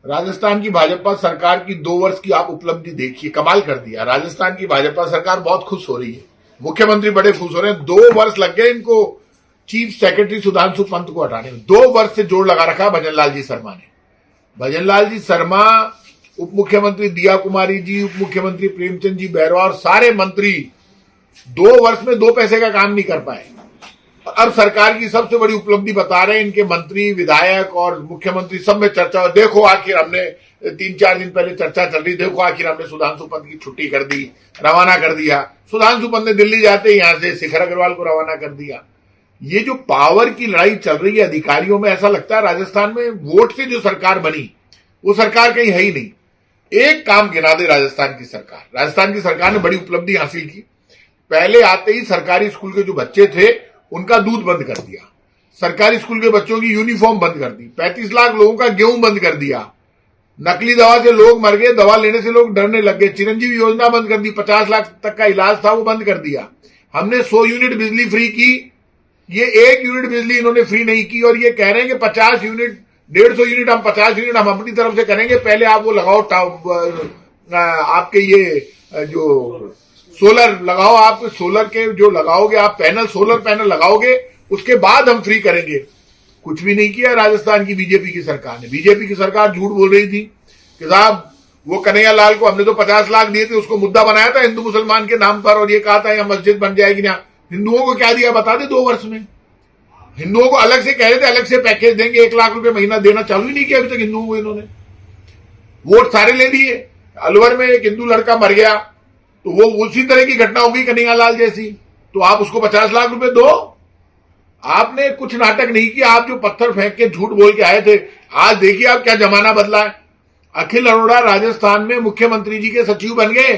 राजस्थान की भाजपा सरकार की 2 वर्ष की आप उपलब्धि देखिए, कमाल कर दिया। राजस्थान की भाजपा सरकार बहुत खुश हो रही है, मुख्यमंत्री बड़े खुश हो रहे हैं। 2 वर्ष लग गए इनको चीफ सेक्रेटरी सुधांशु पंत को हटाने में। 2 वर्ष से जोर लगा रखा भजन लाल जी शर्मा ने। भजन लाल जी शर्मा, उप मुख्यमंत्री दिया कुमारी जी, उप मुख्यमंत्री प्रेमचंद जी बैरवा और सारे मंत्री 2 वर्ष में 2 पैसे का काम नहीं कर पाए। अब सरकार की सबसे बड़ी उपलब्धि बता रहे हैं इनके मंत्री, विधायक और मुख्यमंत्री सब में चर्चा। देखो आखिर हमने 3-4 दिन पहले चर्चा चल रही, देखो आखिर हमने सुधांशु पंत की छुट्टी कर दी, रवाना कर दिया। सुधांशु पंत ने दिल्ली जाते ही यहां से शिखर अग्रवाल को रवाना कर दिया। ये जो पावर की लड़ाई चल रही है अधिकारियों में, ऐसा लगता है राजस्थान में वोट से जो सरकार बनी वो सरकार कहीं है ही नहीं। एक काम गिना दे राजस्थान की सरकार। राजस्थान की सरकार ने बड़ी उपलब्धि हासिल की। पहले आते ही सरकारी स्कूल के जो बच्चे थे उनका दूध बंद कर दिया, सरकारी स्कूल के बच्चों की यूनिफॉर्म बंद कर दी, 35 लाख लोगों का गेहूं बंद कर दिया, नकली दवा से लोग मर गए, दवा लेने से लोग डरने लग गए, चिरंजीवी योजना बंद कर दी, 50 लाख तक का इलाज था वो बंद कर दिया। हमने 100 यूनिट बिजली फ्री की, ये 1 यूनिट बिजली इन्होंने फ्री नहीं की और ये कह रहे हैं कि 50 यूनिट 150 यूनिट हम 50 यूनिट हम अपनी तरफ से करेंगे। पहले आप वो लगाओ, आपके ये जो सोलर लगाओ, आप सोलर के जो लगाओगे आप पैनल, सोलर पैनल लगाओगे, उसके बाद हम फ्री करेंगे। कुछ भी नहीं किया राजस्थान की बीजेपी की सरकार ने। बीजेपी की सरकार झूठ बोल रही थी कि साहब वो कन्हैया लाल को हमने तो 50 लाख दिए थे, उसको मुद्दा बनाया था हिंदू मुसलमान के नाम पर और ये कहा था यहाँ मस्जिद बन जाएगी ना। हिंदुओं को क्या दिया बता दे 2 वर्ष में? हिंदुओं को अलग से कह रहे थे अलग से पैकेज देंगे, 1 लाख रुपए महीना देना चालू ही नहीं किया अभी तक हिंदुओं को। इन्होंने वोट सारे ले लिए। अलवर में एक हिंदू लड़का मर गया तो वो उसी तरह की घटना हो गई कन्हैया लाल जैसी, तो आप उसको 50 लाख रुपए दो। आपने कुछ नाटक नहीं किया। आप जो पत्थर फेंक के झूठ बोल के आए थे, आज देखिए आप क्या जमाना बदला है। अखिल अरोड़ा राजस्थान में मुख्यमंत्री जी के सचिव बन गए,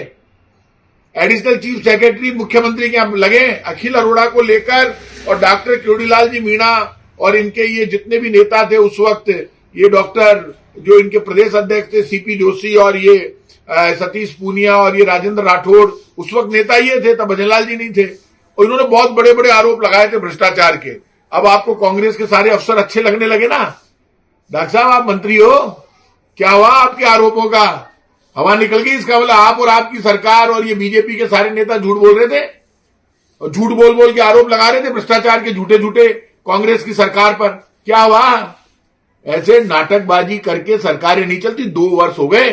एडिशनल चीफ सेक्रेटरी मुख्यमंत्री के लगे। अखिल अरोड़ा को लेकर और डॉक्टर क्योड़ीलाल जी मीणा और इनके ये जितने भी नेता थे उस वक्त, ये डॉक्टर जो इनके प्रदेश अध्यक्ष थे सीपी जोशी और ये सतीश पूनिया और ये राजेंद्र राठौड़, उस वक्त नेता ये थे, तब भजन लाल जी नहीं थे। और इन्होंने बहुत बड़े बड़े आरोप लगाए थे भ्रष्टाचार के। अब आपको कांग्रेस के सारे अफसर अच्छे लगने लगे ना। डॉक्टर साहब आप मंत्री हो, क्या हुआ आपके आरोपों का? हवा निकल गई इसका मतलब आप और आपकी सरकार और ये बीजेपी के सारे नेता झूठ बोल रहे थे और झूठ बोल बोल के आरोप लगा रहे थे भ्रष्टाचार के झूठे झूठे कांग्रेस की सरकार पर। क्या हुआ? ऐसे नाटकबाजी करके सरकारें नहीं चलती। 2 वर्ष हो गए,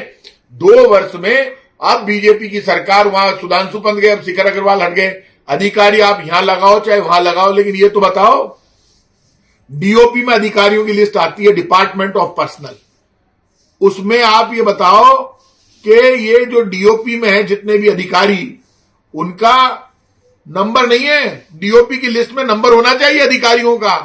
2 वर्ष में अब बीजेपी की सरकार, वहां सुधांशु पंत गए, अब शिखर अग्रवाल हट गए। अधिकारी आप यहां लगाओ चाहे वहां लगाओ, लेकिन ये तो बताओ, डीओपी में अधिकारियों की लिस्ट आती है, डिपार्टमेंट ऑफ पर्सनल, उसमें आप ये बताओ कि ये जो डीओपी में है जितने भी अधिकारी, उनका नंबर नहीं है। डीओपी की लिस्ट में नंबर होना चाहिए अधिकारियों का।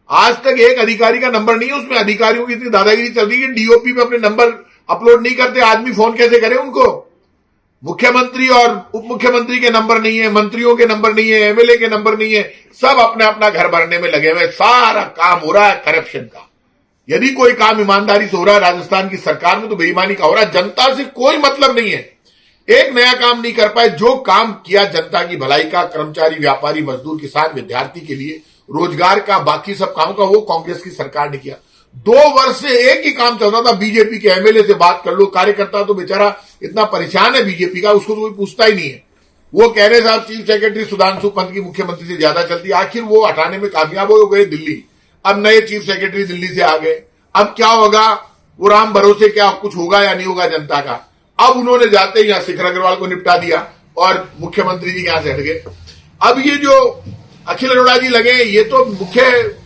आज तक एक अधिकारी का नंबर नहीं है उसमें। अधिकारियों की इतनी दादागिरी चल रही है कि डीओपी में अपने नंबर अपलोड नहीं करते। आदमी फोन कैसे करे उनको? मुख्यमंत्री और उप मुख्यमंत्री के नंबर नहीं है, मंत्रियों के नंबर नहीं है, एमएलए के नंबर नहीं है, सब अपने अपना घर भरने में लगे हुए। सारा काम हो रहा है करप्शन का। यदि कोई काम ईमानदारी से हो रहा है राजस्थान की सरकार में तो बेईमानी का हो रहा है। जनता से कोई मतलब नहीं है, एक नया काम नहीं कर पाए। जो काम किया जनता की भलाई का, कर्मचारी, व्यापारी, मजदूर, किसान, विद्यार्थी के लिए रोजगार का, बाकी सब कामों का, वो कांग्रेस की सरकार ने किया। 2 वर्ष से एक ही काम चल रहा था, बीजेपी के एमएलए से बात कर लो। कार्यकर्ता तो बेचारा इतना परेशान है बीजेपी का, उसको तो कोई पूछता ही नहीं है। वो कह रहे साहब चीफ सेक्रेटरी सुधांशु पंत की मुख्यमंत्री से ज्यादा चलती। आखिर वो हटाने में कामयाब हो गए दिल्ली। अब नए चीफ सेक्रेटरी दिल्ली से आ गए। अब क्या होगा? वो राम भरोसे क्या कुछ होगा या नहीं होगा जनता का। अब उन्होंने जाते ही यहां शिखर अग्रवाल को निपटा दिया और मुख्यमंत्री जी यहां से हट गए। अब ये जो अखिल अरोड़ा जी लगे, ये तो मुख्य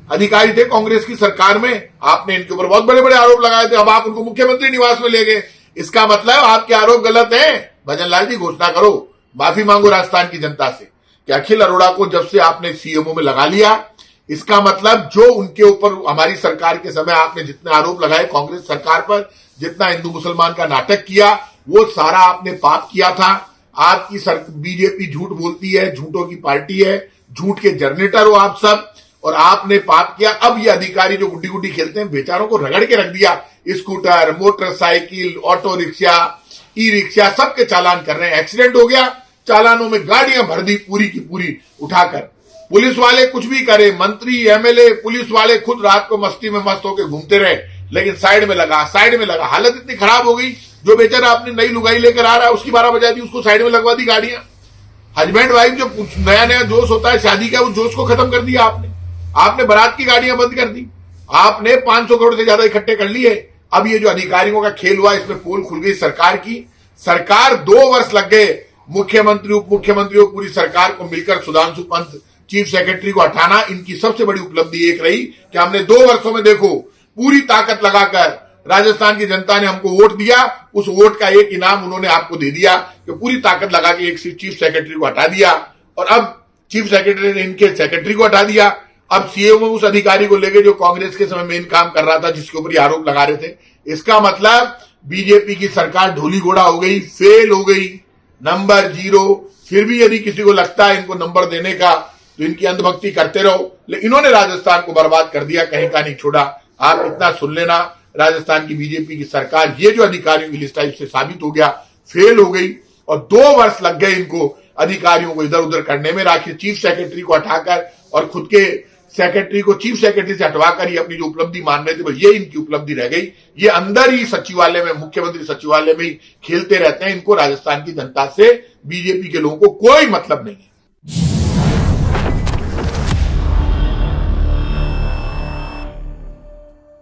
अधिकारी थे कांग्रेस की सरकार में। आपने इनके ऊपर बहुत बड़े बड़े आरोप लगाए थे, अब आप उनको मुख्यमंत्री निवास में ले गए। इसका मतलब आपके आरोप गलत हैं। भजन लाल जी घोषणा करो, माफी मांगो राजस्थान की जनता से कि अखिल अरोड़ा को जब से आपने सीएमओ में लगा लिया, इसका मतलब जो उनके ऊपर हमारी सरकार के समय आपने जितने आरोप लगाए कांग्रेस सरकार पर, जितना हिंदू मुसलमान का नाटक किया, वो सारा आपने पाप किया था। आपकी बीजेपी झूठ बोलती है, झूठों की पार्टी है, झूठ के जनरेटर हो आप सब, और आपने पाप किया। अब ये अधिकारी जो गुड्डी गुड्डी खेलते हैं, बेचारों को रगड़ के रख दिया। Scooter, motorcycle, auto rickshaw, e rickshaw, सबके चालान कर रहे हैं। एक्सीडेंट हो गया, चालानों में गाड़ियां भर दी पूरी की पूरी उठाकर। पुलिस वाले कुछ भी करे, मंत्री, एमएलए, पुलिस वाले खुद रात को मस्ती में मस्त होकर घूमते रहे लेकिन साइड में लगा। हालत इतनी खराब हो गई, जो बेचारा अपनी नई लुगाई लेकर आ रहा है उसकी 12 बजा दी, उसको साइड में लगवा दी गाड़ियां। हस्बैंड वाइफ जो नया नया जोश होता है शादी का, उस जोश को खत्म कर दिया आपने बारात की गाड़ियां बंद कर दी, आपने 500 करोड़ से ज्यादा इकट्ठे कर लिए। अब ये जो अधिकारियों का खेल हुआ, इसमें पोल खुल गई सरकार की। सरकार 2 वर्ष लग गए, मुख्यमंत्री उप मुख्यमंत्रियों पूरी सरकार को मिलकर सुधांशु पंत चीफ सेक्रेटरी को हटाना, इनकी सबसे बड़ी उपलब्धि एक रही कि हमने 2 वर्षों में देखो पूरी ताकत लगाकर राजस्थान की जनता ने हमको वोट दिया, उस वोट का एक इनाम उन्होंने आपको दे दिया कि पूरी ताकत लगा के एक चीफ सेक्रेटरी को हटा दिया। और अब चीफ सेक्रेटरी ने इनके सेक्रेटरी को हटा दिया। अब सीएम में उस अधिकारी को लेके जो कांग्रेस के समय मेन काम कर रहा था, जिसके ऊपर आरोप लगा रहे थे। इसका मतलब बीजेपी की सरकार ढोली घोड़ा हो गई, फेल हो गई, नंबर 0। फिर भी यदि किसी को लगता है इनको नंबर देने का तो इनकी अंधभक्ति करते रहो, लेकिन इन्होंने राजस्थान को बर्बाद कर दिया, कहीं का नहीं छोड़ा। आप इतना सुन लेना, राजस्थान की बीजेपी की सरकार, ये जो अधिकारियों की लिस्ट है इससे साबित हो गया फेल हो गई। और 2 वर्ष लग गए इनको अधिकारियों को इधर उधर करने में। आखिर चीफ सेक्रेटरी को हटाकर और खुद के सेक्रेटरी को चीफ सेक्रेटरी से हटवाकर ही अपनी जो उपलब्धि मान रहे थे, बस ये इनकी उपलब्धि रह गई। ये अंदर ही सचिवालय में, मुख्यमंत्री सचिवालय में ही खेलते रहते हैं। इनको राजस्थान की जनता से, बीजेपी के लोगों को कोई मतलब नहीं है।